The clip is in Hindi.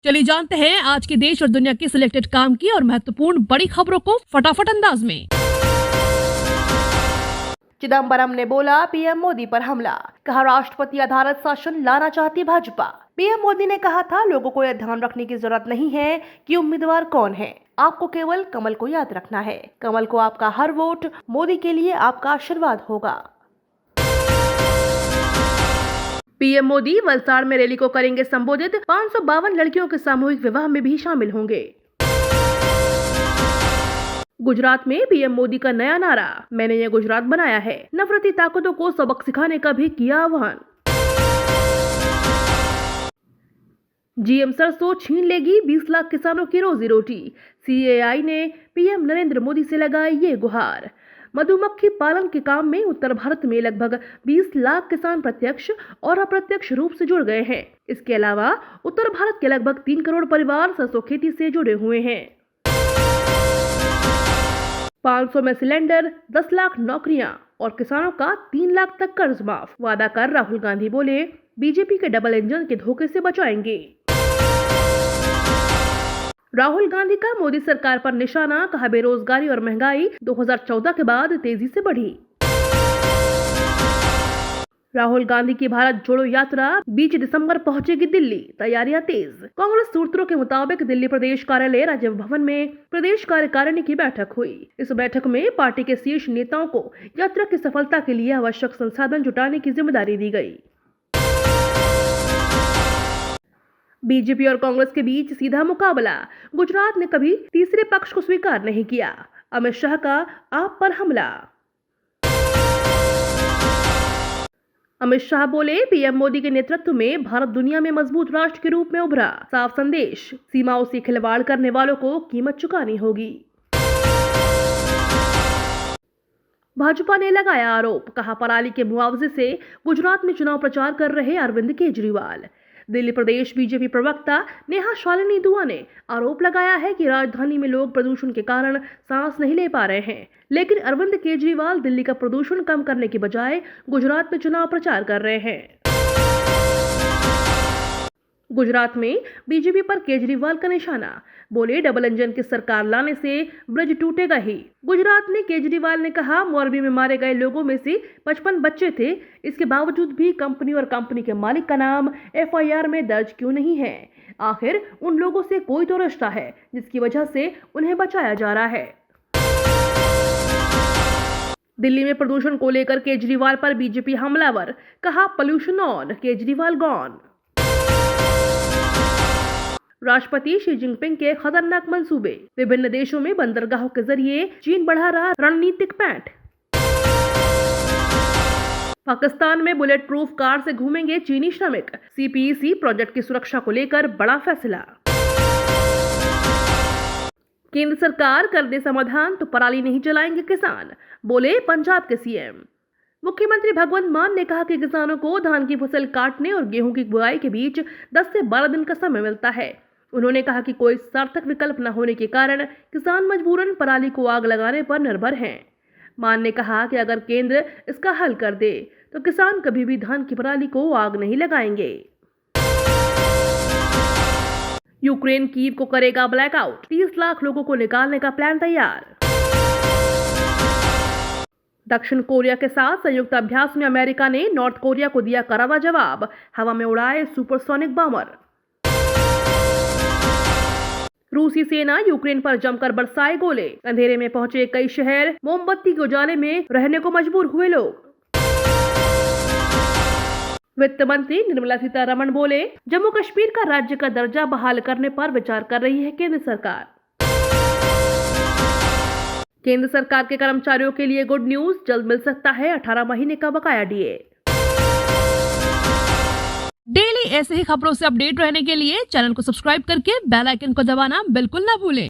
चलिए जानते हैं आज के देश और दुनिया की सिलेक्टेड काम की और महत्वपूर्ण बड़ी खबरों को फटाफट अंदाज में। चिदम्बरम ने बोला पीएम मोदी पर हमला, कहा राष्ट्रपति आधारित शासन लाना चाहती भाजपा। पीएम मोदी ने कहा था लोगों को यह ध्यान रखने की जरूरत नहीं है कि उम्मीदवार कौन है, आपको केवल कमल को याद रखना है। कमल को आपका हर वोट मोदी के लिए आपका आशीर्वाद होगा। पीएम मोदी वलसाड़ में रैली को करेंगे संबोधित, 552 लड़कियों के सामूहिक विवाह में भी शामिल होंगे। गुजरात में पीएम मोदी का नया नारा, मैंने ये गुजरात बनाया है, नफरती ताकतों को सबक सिखाने का भी किया आह्वान। जीएम सरसों छीन लेगी 20 लाख किसानों की रोजी रोटी, सीएआई ने पीएम नरेंद्र मोदी से लगाई ये गुहार। मधुमक्खी पालन के काम में उत्तर भारत में लगभग 20 लाख किसान प्रत्यक्ष और अप्रत्यक्ष रूप से जुड़ गए हैं। इसके अलावा उत्तर भारत के लगभग 3 करोड़ परिवार सरसों खेती से जुड़े हुए हैं। 500 में सिलेंडर, 10 लाख नौकरियां और किसानों का 3 लाख तक कर्ज माफ, वादा कर राहुल गांधी बोले बीजेपी के डबल इंजन के धोखे से बचाएंगे। राहुल गांधी का मोदी सरकार पर निशाना, कहा बेरोजगारी और महंगाई 2014 के बाद तेजी से बढ़ी। राहुल गांधी की भारत जोड़ो यात्रा 20 दिसंबर पहुंचेगी दिल्ली, तैयारियां तेज। कांग्रेस सूत्रों के मुताबिक दिल्ली प्रदेश कार्यालय राजीव भवन में प्रदेश कार्यकारिणी की बैठक हुई। इस बैठक में पार्टी के शीर्ष नेताओं को यात्रा की सफलता के लिए आवश्यक संसाधन जुटाने की जिम्मेदारी दी गई। बीजेपी और कांग्रेस के बीच सीधा मुकाबला, गुजरात ने कभी तीसरे पक्ष को स्वीकार नहीं किया, अमित शाह का आप पर हमला। अमित शाह बोले पीएम मोदी के नेतृत्व में भारत दुनिया में मजबूत राष्ट्र के रूप में उभरा, साफ संदेश, सीमाओं से खिलवाड़ करने वालों को कीमत चुकानी होगी। भाजपा ने लगाया आरोप, कहा पराली के मुआवजे से गुजरात में चुनाव प्रचार कर रहे अरविंद केजरीवाल। दिल्ली प्रदेश बीजेपी प्रवक्ता नेहा शालिनी दुआ ने आरोप लगाया है कि राजधानी में लोग प्रदूषण के कारण सांस नहीं ले पा रहे हैं, लेकिन अरविंद केजरीवाल दिल्ली का प्रदूषण कम करने की बजाय गुजरात में चुनाव प्रचार कर रहे हैं। गुजरात में बीजेपी पर केजरीवाल का निशाना, बोले डबल इंजन की सरकार लाने से ब्रिज टूटेगा ही। गुजरात में केजरीवाल ने कहा मोरबी में मारे गए लोगों में से 55 बच्चे थे, इसके बावजूद भी कंपनी और कंपनी के मालिक का नाम एफआईआर में दर्ज क्यों नहीं है? आखिर उन लोगों से कोई तो रिश्ता है जिसकी वजह से उन्हें बचाया जा रहा है। दिल्ली में प्रदूषण को लेकर केजरीवाल पर बीजेपी हमलावर, कहा पोल्यूशन ऑन, केजरीवाल गॉन। राष्ट्रपति शी जिनपिंग के खतरनाक मंसूबे, विभिन्न देशों में बंदरगाहों के जरिए चीन बढ़ा रहा रणनीतिक पैंठ। पाकिस्तान में बुलेट प्रूफ कार से घूमेंगे चीनी श्रमिक, सीपीईसी प्रोजेक्ट की सुरक्षा को लेकर बड़ा फैसला। केंद्र सरकार कर दे समाधान तो पराली नहीं जलाएंगे किसान, बोले पंजाब के सीएम। मुख्यमंत्री भगवंत मान ने कहा कि किसानों को धान की फसल काटने और गेहूं की बुआई के बीच 10 से 12 दिन का समय मिलता है। उन्होंने कहा कि कोई सार्थक विकल्प न होने के कारण किसान मजबूरन पराली को आग लगाने पर निर्भर हैं। मान ने कहा कि अगर केंद्र इसका हल कर दे तो किसान कभी भी धान की पराली को आग नहीं लगाएंगे। यूक्रेन कीव को करेगा ब्लैकआउट, 30 लाख लोगों को निकालने का प्लान तैयार। दक्षिण कोरिया के साथ संयुक्त अभ्यास में अमेरिका ने नॉर्थ कोरिया को दिया करारा जवाब, हवा में उड़ाए सुपरसोनिक बॉम्बर। रूसी सेना यूक्रेन पर जमकर बरसाए गोले, अंधेरे में पहुंचे कई शहर, मोमबत्ती के उजाले में रहने को मजबूर हुए लोग। वित्त मंत्री निर्मला सीतारमण बोले जम्मू कश्मीर का राज्य का दर्जा बहाल करने पर विचार कर रही है केंद्र सरकार। केंद्र सरकार के कर्मचारियों के लिए गुड न्यूज, जल्द मिल सकता है 18 महीने का बकाया डीए। डेली ऐसे ही खबरों से अपडेट रहने के लिए चैनल को सब्सक्राइब करके बेल आइकन को दबाना बिल्कुल ना भूलें।